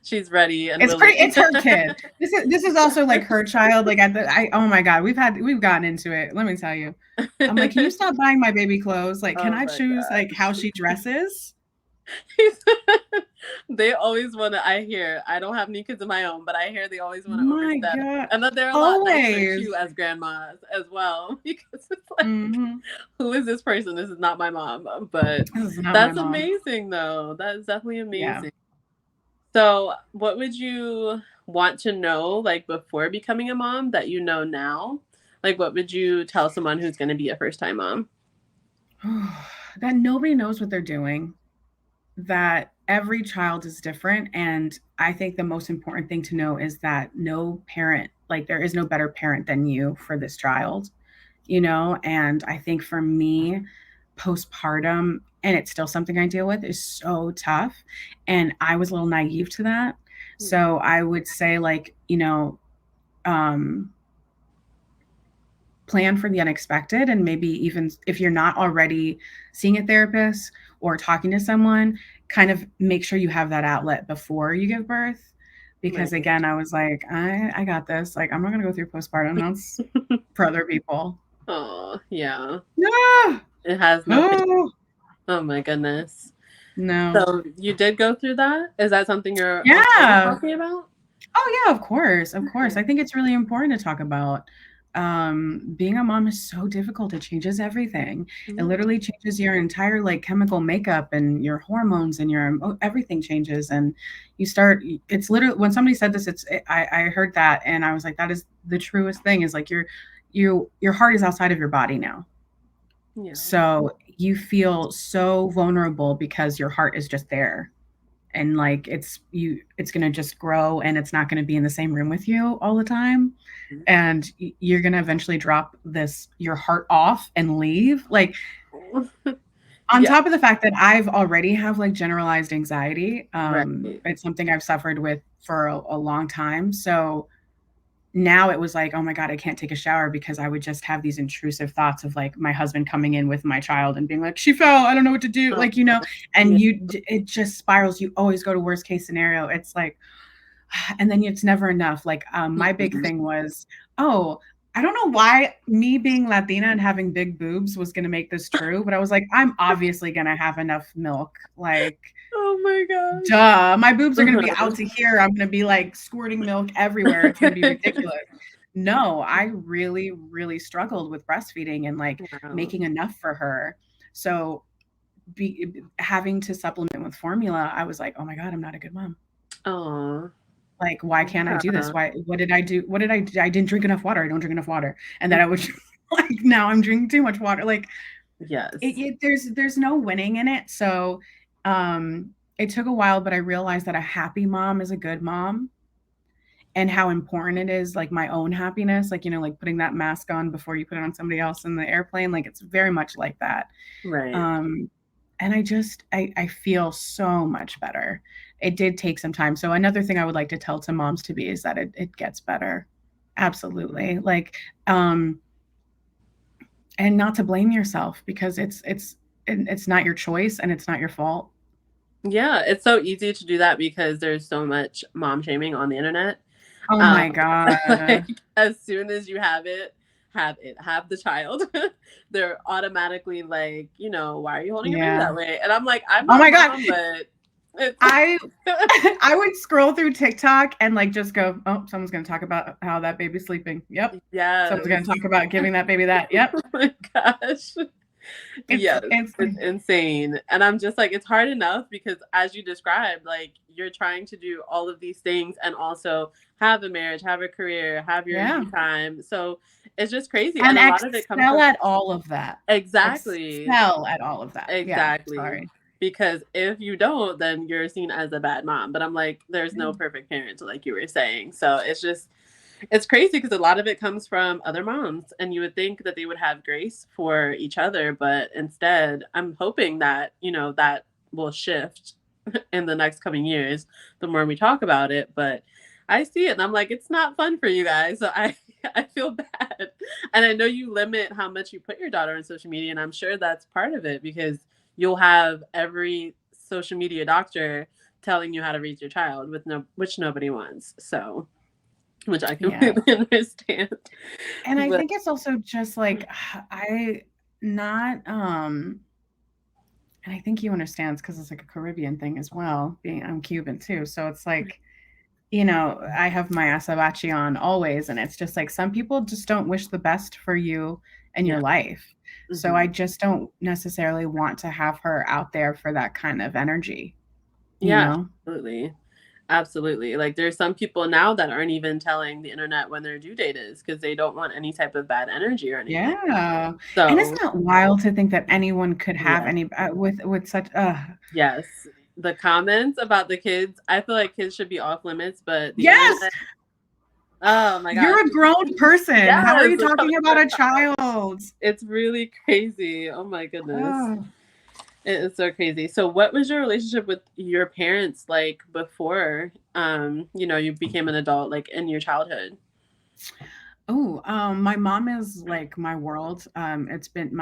[SPEAKER 1] She's ready and willing.
[SPEAKER 2] it's her kid. This is also like her child. Like, oh my God, we've gotten into it. Let me tell you. I'm like, can you stop buying my baby clothes? Like, can
[SPEAKER 1] Oh
[SPEAKER 2] I
[SPEAKER 1] my
[SPEAKER 2] choose like
[SPEAKER 1] gosh.
[SPEAKER 2] how she dresses?
[SPEAKER 1] They always want to, I don't have any kids of my own, but I hear they always want to
[SPEAKER 2] My
[SPEAKER 1] overstep.
[SPEAKER 2] God.
[SPEAKER 1] And that they're a lot nicer too
[SPEAKER 2] Always.
[SPEAKER 1] as grandmas as well. Because it's like,
[SPEAKER 2] Mm-hmm.
[SPEAKER 1] who is this person? This is not my mom. But
[SPEAKER 2] This is not my
[SPEAKER 1] that's
[SPEAKER 2] mom.
[SPEAKER 1] amazing though. That is definitely
[SPEAKER 2] Yeah.
[SPEAKER 1] amazing. So what would you want to know like before becoming a mom that you know now? Like what would you tell someone who's going to be a first time mom?
[SPEAKER 2] That nobody knows what they're doing, that every child is different. And I think the most important thing to know is that no parent, like, there is no better parent than you for this child, you know? And I think for me, postpartum, and it's still something I deal with, is so tough. And I was a little naive to that. So I would say, like, um, plan for the unexpected, and maybe even if you're not already seeing a therapist or talking to someone, kind of make sure you have that outlet before you give birth. Because
[SPEAKER 1] Right.
[SPEAKER 2] again, I was like, I got this. Like, I'm not gonna go through postpartum. That's for other people.
[SPEAKER 1] Oh, yeah.
[SPEAKER 2] No.
[SPEAKER 1] It has nothing.
[SPEAKER 2] Oh,
[SPEAKER 1] Oh my goodness.
[SPEAKER 2] no.
[SPEAKER 1] So you did go through that? Is that something you're okay
[SPEAKER 2] Yeah.
[SPEAKER 1] talking about?
[SPEAKER 2] Oh yeah, of course, of course.
[SPEAKER 1] Okay.
[SPEAKER 2] I think it's really important to talk about. Being a mom is so difficult. It changes everything. It
[SPEAKER 1] Yeah.
[SPEAKER 2] literally changes your entire like chemical makeup and your hormones and your everything changes. And you start. It's literally when somebody said this. I heard that and I was like, that is the truest thing. Is like your heart is outside of your body now.
[SPEAKER 1] Yeah.
[SPEAKER 2] So you feel so vulnerable because your heart is just there, and like it's going to just grow, and it's not going to be in the same room with you all the time, and you're going to eventually drop this your heart off and leave, like, on
[SPEAKER 1] Yeah.
[SPEAKER 2] top of the fact that I've already have like generalized anxiety.
[SPEAKER 1] Right.
[SPEAKER 2] It's something I've suffered with for a long time. So now it was like, oh my God, I can't take a shower because I would just have these intrusive thoughts of like my husband coming in with my child and being like, she fell, I don't know what to do.
[SPEAKER 1] Oh,
[SPEAKER 2] Like,
[SPEAKER 1] yeah.
[SPEAKER 2] and it just spirals. You always go to worst case scenario. It's like, and then it's never enough. Like, my big thing was, oh, I don't know why me being Latina and having big boobs was going to make this true, but I was like, I'm obviously going to have enough milk. Like,
[SPEAKER 1] Oh my gosh.
[SPEAKER 2] duh, my boobs are gonna be
[SPEAKER 1] Uh-huh.
[SPEAKER 2] out to here. I'm gonna be like squirting milk everywhere. It's gonna be ridiculous. No, I really, really struggled with breastfeeding and like
[SPEAKER 1] Wow.
[SPEAKER 2] making enough for her. So having to supplement with formula, I was like, oh my God, I'm not a good mom.
[SPEAKER 1] Oh,
[SPEAKER 2] Like, why can't I do this?
[SPEAKER 1] yeah.
[SPEAKER 2] Why, what did I do? What did I do? I didn't drink enough water. I don't drink enough water. And then I was like, now I'm drinking too much water. Like,
[SPEAKER 1] Yes.
[SPEAKER 2] there's no winning in it. So it took a while, but I realized that a happy mom is a good mom, and how important it is, like my own happiness, like, like putting that mask on before you put it on somebody else in the airplane. Like, it's very much like that.
[SPEAKER 1] Right.
[SPEAKER 2] Um, and I feel so much better. It did take some time. So another thing I would like to tell to moms to be is that it gets better. Absolutely. Like, um, and not to blame yourself, because it's not your choice and it's not your fault.
[SPEAKER 1] Yeah, it's so easy to do that because there's so much mom shaming on the internet.
[SPEAKER 2] Oh
[SPEAKER 1] Um,
[SPEAKER 2] my God.
[SPEAKER 1] like as soon as you have the child, they're automatically like, why are you holding your baby
[SPEAKER 2] Yeah.
[SPEAKER 1] that way? And I'm like, I'm
[SPEAKER 2] Oh
[SPEAKER 1] not
[SPEAKER 2] my God.
[SPEAKER 1] mom, but it's
[SPEAKER 2] I I would scroll through TikTok and like just go, oh, someone's gonna talk about how that baby's sleeping. Yep. Someone's gonna
[SPEAKER 1] yes.
[SPEAKER 2] talk about giving that baby that. Yep.
[SPEAKER 1] Oh my gosh.
[SPEAKER 2] It's
[SPEAKER 1] Yes,
[SPEAKER 2] it's
[SPEAKER 1] it's insane. And I'm just like, it's hard enough because as you described, like you're trying to do all of these things and also have a marriage, have a career, have your
[SPEAKER 2] yeah.
[SPEAKER 1] you time. So it's just crazy.
[SPEAKER 2] And
[SPEAKER 1] And a lot of it comes
[SPEAKER 2] excel
[SPEAKER 1] from
[SPEAKER 2] at all of that.
[SPEAKER 1] exactly,
[SPEAKER 2] Excel at all of that. Yeah.
[SPEAKER 1] exactly.
[SPEAKER 2] Sorry.
[SPEAKER 1] Because if you don't, then you're seen as a bad mom. But I'm like, there's no perfect parent, like you were saying. So it's crazy because a lot of it comes from other moms, and you would think that they would have grace for each other, but instead, I'm hoping that that will shift in the next coming years. The more we talk about it, but I see it, and I'm like, it's not fun for you guys. So I I feel bad, and I know you limit how much you put your daughter on social media, and I'm sure that's part of it because you'll have every social media doctor telling you how to raise your child with which nobody wants. So which I
[SPEAKER 2] Yeah.
[SPEAKER 1] completely understand.
[SPEAKER 2] And I
[SPEAKER 1] But
[SPEAKER 2] think it's also just like I not and I think he understands because it's like a Caribbean thing as well. Being I'm Cuban too, so it's like, I have my asabachi on always, and it's just like some people just don't wish the best for you and your
[SPEAKER 1] Yeah.
[SPEAKER 2] life. So
[SPEAKER 1] Hmm.
[SPEAKER 2] I just don't necessarily want to have her out there for that kind of energy, you
[SPEAKER 1] Yeah,
[SPEAKER 2] know?
[SPEAKER 1] absolutely. Absolutely. Like there's some people now that aren't even telling the internet when their due date is because they don't want any type of bad energy or anything.
[SPEAKER 2] Yeah. And isn't
[SPEAKER 1] So,
[SPEAKER 2] that wild to think that anyone could have
[SPEAKER 1] yeah.
[SPEAKER 2] any with such
[SPEAKER 1] Yes. The comments about the kids, I feel like kids should be off limits, but the
[SPEAKER 2] yes,
[SPEAKER 1] internet, oh my gosh.
[SPEAKER 2] you're a grown person. How are
[SPEAKER 1] Yes.
[SPEAKER 2] you talking about a child?
[SPEAKER 1] It's really crazy. Oh my goodness.
[SPEAKER 2] Oh.
[SPEAKER 1] It is so crazy. So what was your relationship with your parents like before you became an adult, like in your childhood?
[SPEAKER 2] Oh, my mom is like my world. My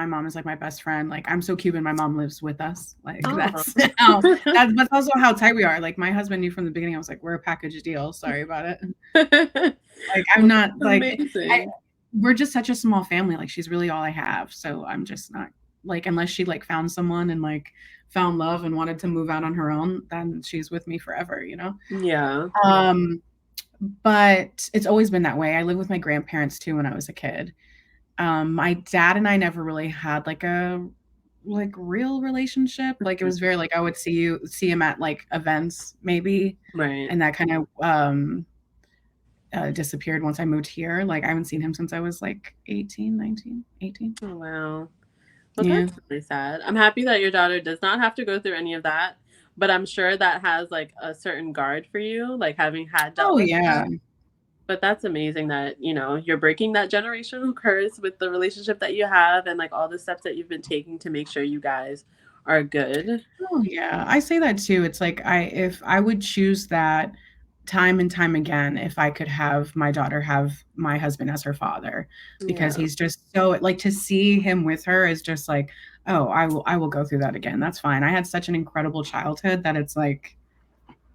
[SPEAKER 2] mom is like my best friend. Like I'm so Cuban, my mom lives with us. Like
[SPEAKER 1] Oh.
[SPEAKER 2] that's also how tight we are. Like my husband knew from the beginning. I was like, we're a package deal. Sorry about it. Like I'm
[SPEAKER 1] Well,
[SPEAKER 2] not
[SPEAKER 1] that's
[SPEAKER 2] like
[SPEAKER 1] amazing.
[SPEAKER 2] we're just such a small family. Like she's really all I have. So I'm just not like unless she like found someone and like found love and wanted to move out on her own, then she's with me forever, you know?
[SPEAKER 1] Yeah.
[SPEAKER 2] Um, but it's always been that way. I lived with my grandparents too when I was a kid. My dad and I never really had like a like real relationship. Like it was very like I would see him at like events maybe,
[SPEAKER 1] Right.
[SPEAKER 2] and that kind of disappeared once I moved here. Like I haven't seen him since I was like 18, 19, 18.
[SPEAKER 1] Oh, wow. Well,
[SPEAKER 2] Yeah.
[SPEAKER 1] that's really sad. I'm happy that your daughter does not have to go through any of that, but I'm sure that has like a certain guard for you, like having had dealt
[SPEAKER 2] Oh
[SPEAKER 1] with
[SPEAKER 2] yeah.
[SPEAKER 1] that. But that's amazing that, you're breaking that generational curse with the relationship that you have and like all the steps that you've been taking to make sure you guys are good.
[SPEAKER 2] Oh yeah. I say that too. It's like if I would choose that time and time again if I could have my daughter have my husband as her father because
[SPEAKER 1] Yeah.
[SPEAKER 2] he's just so like to see him with her is just like, oh, I will go through that again. That's fine. I had such an incredible childhood that it's like,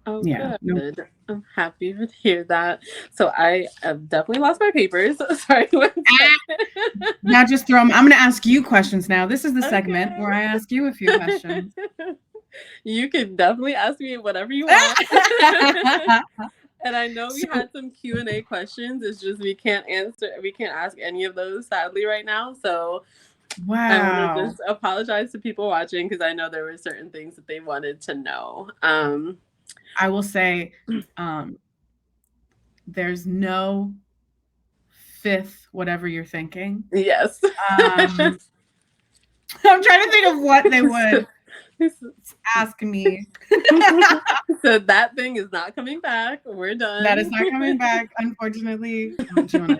[SPEAKER 1] Oh,
[SPEAKER 2] yeah, no.
[SPEAKER 1] good. I'm happy to hear that. So I have definitely lost my papers. Sorry, one second.
[SPEAKER 2] Now just throw 'em I'm gonna ask you questions now. This is the segment where
[SPEAKER 1] Okay.
[SPEAKER 2] I ask you a few questions.
[SPEAKER 1] You can definitely ask me whatever you want. And I know we
[SPEAKER 2] So
[SPEAKER 1] had some Q&A questions. It's just we can't ask any of those sadly right now. So I want to
[SPEAKER 2] wow.
[SPEAKER 1] just apologize to people watching because I know there were certain things that they wanted to know.
[SPEAKER 2] I will say, um, there's no fifth whatever you're thinking.
[SPEAKER 1] Yes.
[SPEAKER 2] Um, I'm trying to think of what they would ask me.
[SPEAKER 1] So that thing is not coming back. We're
[SPEAKER 2] That is
[SPEAKER 1] done.
[SPEAKER 2] not coming back, unfortunately. Do you wanna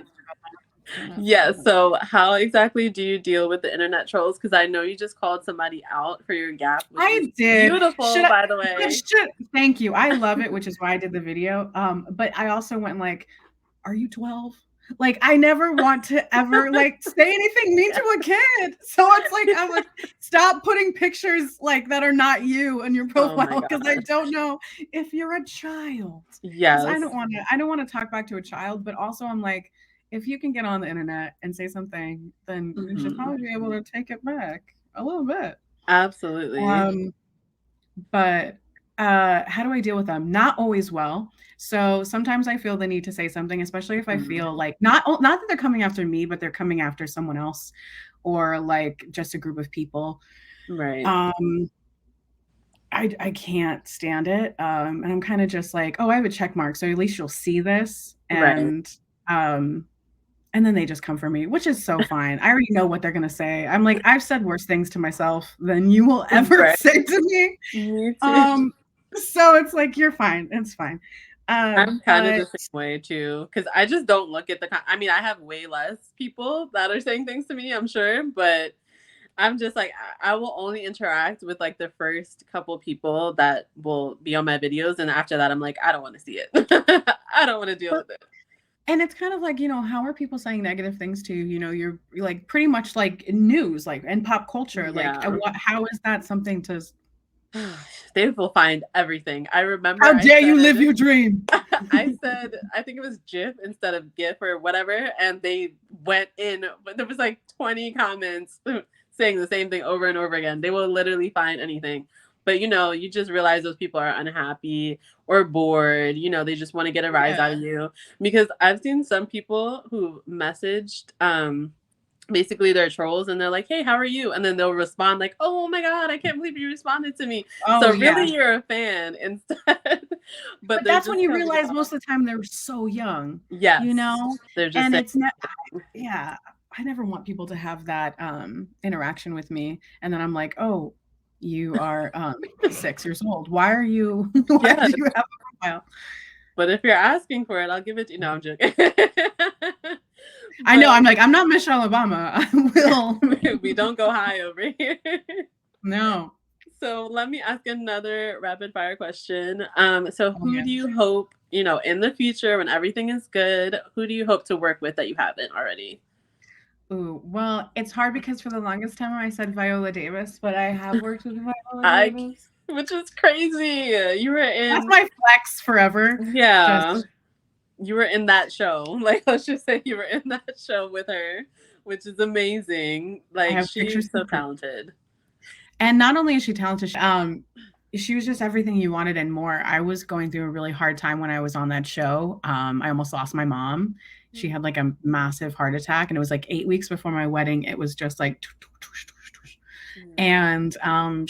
[SPEAKER 1] Yes. So, how exactly do you deal with the internet trolls? Because I know you just called somebody out for your gap, which is
[SPEAKER 2] I did.
[SPEAKER 1] beautiful,
[SPEAKER 2] Should I
[SPEAKER 1] by the
[SPEAKER 2] but
[SPEAKER 1] way.
[SPEAKER 2] should thank you. I love it, which is why I did the video. But I also went like, "Are you 12?" Like, I never want to ever, like, say anything mean to a kid. So it's like, I'm like, "Stop putting pictures, like, that are not you in your
[SPEAKER 1] Oh my
[SPEAKER 2] profile because I
[SPEAKER 1] gosh.
[SPEAKER 2] don't know if you're a child." Because
[SPEAKER 1] Yes.
[SPEAKER 2] I don't wanna talk back to a child, but also I'm like, if you can get on the internet and say something, then you should
[SPEAKER 1] Hmm.
[SPEAKER 2] probably be able to take it back a little bit.
[SPEAKER 1] Absolutely.
[SPEAKER 2] Um but, how do I deal with them? Not always well. So, sometimes I feel the need to say something, especially if I
[SPEAKER 1] Mhm.
[SPEAKER 2] feel like not that they're coming after me, but they're coming after someone else or, like, just a group of people.
[SPEAKER 1] Right.
[SPEAKER 2] Um, I can't stand it, and I'm kinda just like, "Oh, I have a check mark, so at least you'll see this,"
[SPEAKER 1] Right.
[SPEAKER 2] um, and then they just come for me, which is so fine. I already know what they're gonna say. I'm like, "I've said worse things to myself than you will ever
[SPEAKER 1] Right.
[SPEAKER 2] say to me."
[SPEAKER 1] Me too.
[SPEAKER 2] Um, so it's like, "You're fine, it's fine."
[SPEAKER 1] I'm kind of
[SPEAKER 2] But
[SPEAKER 1] the same way too, because I just don't look at I mean, I have way less people that are saying things to me, I'm sure, but I'm just like, I will only interact with like the first couple people that will be on my videos. And after that, I'm like, I don't want to see it. I don't want to deal
[SPEAKER 2] but
[SPEAKER 1] with it.
[SPEAKER 2] and it's kind of like, how are people saying negative things to you? You're like pretty much like news, like and pop culture. Like,
[SPEAKER 1] Yeah.
[SPEAKER 2] how is that something to
[SPEAKER 1] They will find everything. I remember
[SPEAKER 2] how dare you live your dream?
[SPEAKER 1] I said, I think it was GIF instead of GIF or whatever. And they went in, but there was like 20 comments saying the same thing over and over again. They will literally find anything. But you just realize those people are unhappy or bored. They just want to get a rise out of you. Because I've seen some people who messaged basically they're trolls and they're like, hey, how are you? And then they'll respond like, oh my God, I can't believe you responded to me. So really you're a fan instead.
[SPEAKER 2] But that's when you realize most of the time they're so young.
[SPEAKER 1] Yes.
[SPEAKER 2] They're just, and it's not, I never want people to have that interaction with me. And then I'm like, oh, you are 6 years old. Why do you have a profile?
[SPEAKER 1] But if you're asking for it, I'll give it to you. No, I'm joking.
[SPEAKER 2] I know. I'm like, I'm not Michelle Obama. I will.
[SPEAKER 1] We don't go high over here.
[SPEAKER 2] No.
[SPEAKER 1] So let me ask another rapid fire question. So who do you hope, in the future when everything is good, who do you hope to work with that you haven't already?
[SPEAKER 2] Ooh, well, it's hard because for the longest time I said Viola Davis, but I have worked with Viola Davis.
[SPEAKER 1] Which is crazy. You were in...
[SPEAKER 2] That's my flex forever.
[SPEAKER 1] Yeah. You were in that show. Like, let's just say you were in that show with her, which is amazing. Like, she's so talented.
[SPEAKER 2] And not only is she talented, she was just everything you wanted and more. I was going through a really hard time when I was on that show. I almost lost my mom. She had like a massive heart attack, and it was like 8 weeks before my wedding. It was just like, and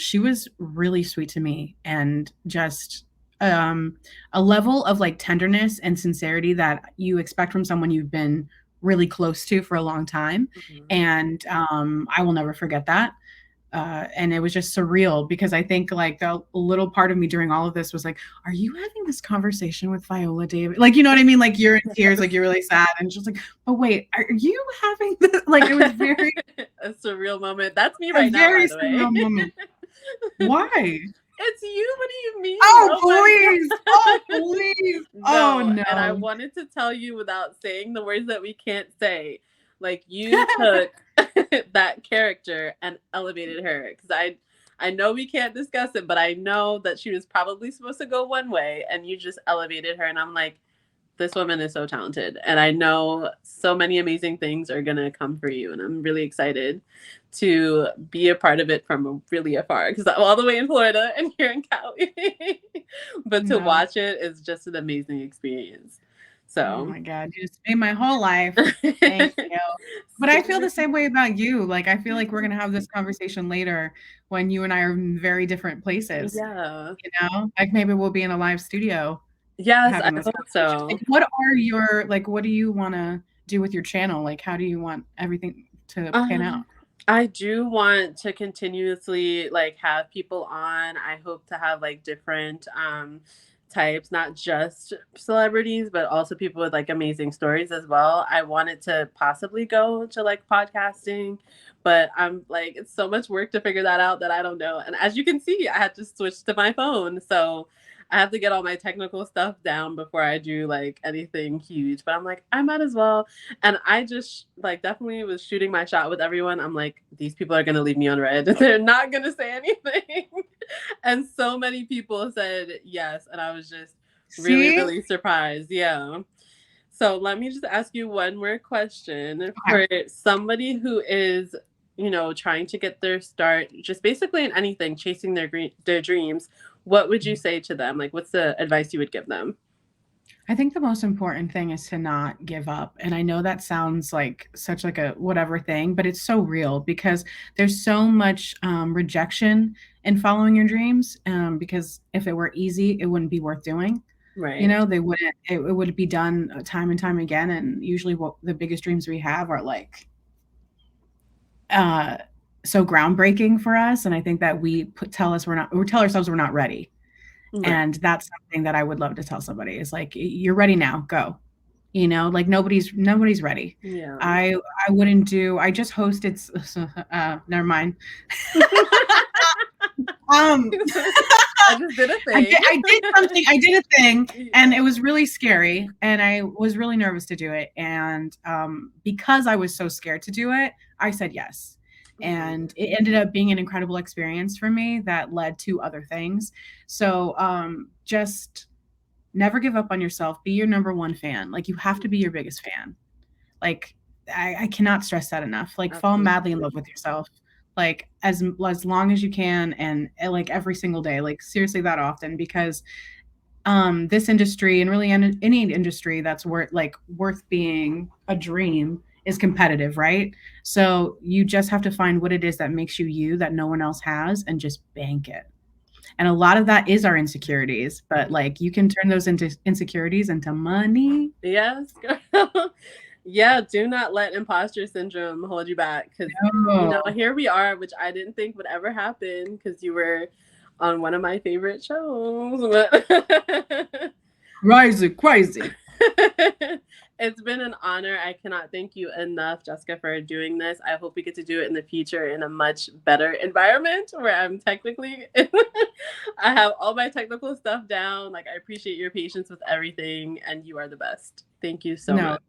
[SPEAKER 2] she was really sweet to me, and just a level of like tenderness and sincerity that you expect from someone you've been really close to for a long time. And I will never forget that. And it was just surreal because I think like a little part of me during all of this was like, are you having this conversation with Viola Davis? Like, you know what I mean? Like you're in tears, like you're really sad. And just like, but wait, are you having this? Like, it was very
[SPEAKER 1] a surreal moment. That's me right now. Very surreal moment.
[SPEAKER 2] Why?
[SPEAKER 1] It's you. What do you mean?
[SPEAKER 2] Oh, please. Oh, please. Oh, no.
[SPEAKER 1] And I wanted to tell you without saying the words that we can't say. Like, you took that character and elevated her. Because I know we can't discuss it, but I know that she was probably supposed to go one way, and you just elevated her. And I'm like, this woman is so talented. And I know so many amazing things are going to come for you. And I'm really excited to be a part of it from really afar, because I'm all the way in Florida and here in Cali. But to watch it is just an amazing experience. So,
[SPEAKER 2] oh my God, you just made my whole life. Thank you. But I feel the same way about you. Like, I feel like we're going to have this conversation later when you and I are in very different places.
[SPEAKER 1] Yeah.
[SPEAKER 2] Like maybe we'll be in a live studio.
[SPEAKER 1] Yes, I hope so.
[SPEAKER 2] Like, what do you want to do with your channel? Like, how do you want everything to pan out?
[SPEAKER 1] I do want to continuously like have people on. I hope to have like different types, not just celebrities, but also people with like amazing stories as well. I wanted to possibly go to like podcasting, but I'm like, it's so much work to figure that out that I don't know. And as you can see, I had to switch to my phone. So I have to get all my technical stuff down before I do like anything huge, but I'm like, I might as well. And I just like definitely was shooting my shot with everyone. I'm like, these people are going to leave me on red. They're not going to say anything. And so many people said yes. And I was just really, really surprised. Yeah. So let me just ask you one more question for somebody who is, trying to get their start, just basically in anything, chasing their dreams. What would you say to them? Like, what's the advice you would give them?
[SPEAKER 2] I think the most important thing is to not give up. And I know that sounds like such like a whatever thing, but it's so real because there's so much rejection in following your dreams. Because if it were easy, it wouldn't be worth doing.
[SPEAKER 1] Right.
[SPEAKER 2] It would be done time and time again. And usually what the biggest dreams we have are like, so groundbreaking for us. And I think that we tell ourselves we're not ready. Right. And that's something that I would love to tell somebody is like, you're ready now, go, like nobody's ready.
[SPEAKER 1] Yeah.
[SPEAKER 2] I just hosted, never mind.
[SPEAKER 1] I just did a thing.
[SPEAKER 2] I did a thing and it was really scary and I was really nervous to do it. And because I was so scared to do it, I said yes. And it ended up being an incredible experience for me that led to other things. So just never give up on yourself. Be your number one fan. Like you have to be your biggest fan. Like I cannot stress that enough. Like fall madly in love with yourself. like as long as you can, and like every single day, like seriously that often, because this industry, and really any industry that's worth being a dream, is competitive, right? So you just have to find what it is that makes you you, that no one else has, and just bank it. And a lot of that is our insecurities, but like you can turn those into insecurities into money.
[SPEAKER 1] Yes, girl. Yeah, do not let imposter syndrome hold you back, because
[SPEAKER 2] Oh,
[SPEAKER 1] here we are, which I didn't think would ever happen because you were on one of my favorite shows. But
[SPEAKER 2] crazy, crazy.
[SPEAKER 1] it's been an honor. I cannot thank you enough, Jessica, for doing this. I hope we get to do it in the future in a much better environment where I'm technically, I have all my technical stuff down. Like, I appreciate your patience with everything, and you are the best. Thank you so
[SPEAKER 2] No,
[SPEAKER 1] much.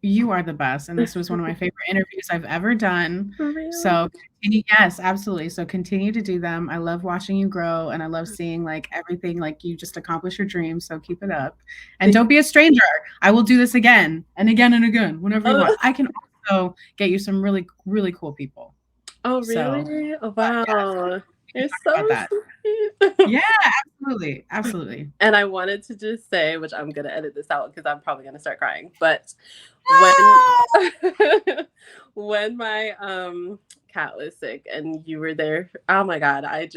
[SPEAKER 2] you are the best, and this was one of my favorite interviews I've ever done.
[SPEAKER 1] For real.
[SPEAKER 2] So continue, yes, absolutely. So continue to do them. I love watching you grow, and I love seeing like everything, like you just accomplish your dreams. So keep it up, and don't be a stranger. I will do this again and again and again whenever you want. I can also get you some really really cool people.
[SPEAKER 1] Oh,
[SPEAKER 2] So,
[SPEAKER 1] really? Oh,
[SPEAKER 2] yes,
[SPEAKER 1] wow.
[SPEAKER 2] we can
[SPEAKER 1] You're
[SPEAKER 2] talk about
[SPEAKER 1] so
[SPEAKER 2] that.
[SPEAKER 1] sweet.
[SPEAKER 2] Yeah, absolutely, absolutely.
[SPEAKER 1] And I wanted to just say, which I'm gonna edit this out because I'm probably gonna start crying, but when
[SPEAKER 2] Ah!
[SPEAKER 1] when my cat was sick and you were there, oh my god, I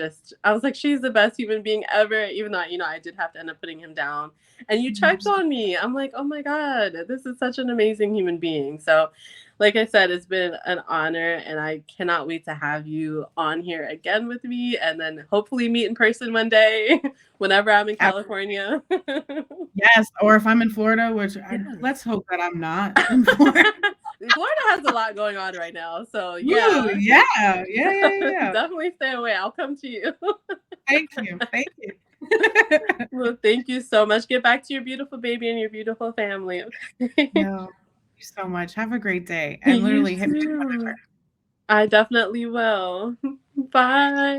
[SPEAKER 1] was like, she's the best human being ever, even though I did have to end up putting him down. And you checked on me. I'm like, oh my god, this is such an amazing human being. So like I said, it's been an honor, and I cannot wait to have you on here again with me, and then hopefully meet in person one day whenever I'm in California.
[SPEAKER 2] Yes, or if I'm in Florida, which
[SPEAKER 1] Yes.
[SPEAKER 2] let's hope that I'm not in Florida.
[SPEAKER 1] Florida has a lot going on right now. So
[SPEAKER 2] Ooh,
[SPEAKER 1] yeah.
[SPEAKER 2] yeah, yeah, yeah, yeah.
[SPEAKER 1] Definitely stay away. I'll come to you.
[SPEAKER 2] Thank you, thank you.
[SPEAKER 1] Well, thank you so much. Get back to your beautiful baby and your beautiful family. Okay.
[SPEAKER 2] No, thank you so much. Have a great day, and
[SPEAKER 1] You
[SPEAKER 2] literally hit me with
[SPEAKER 1] too. I definitely will. Bye.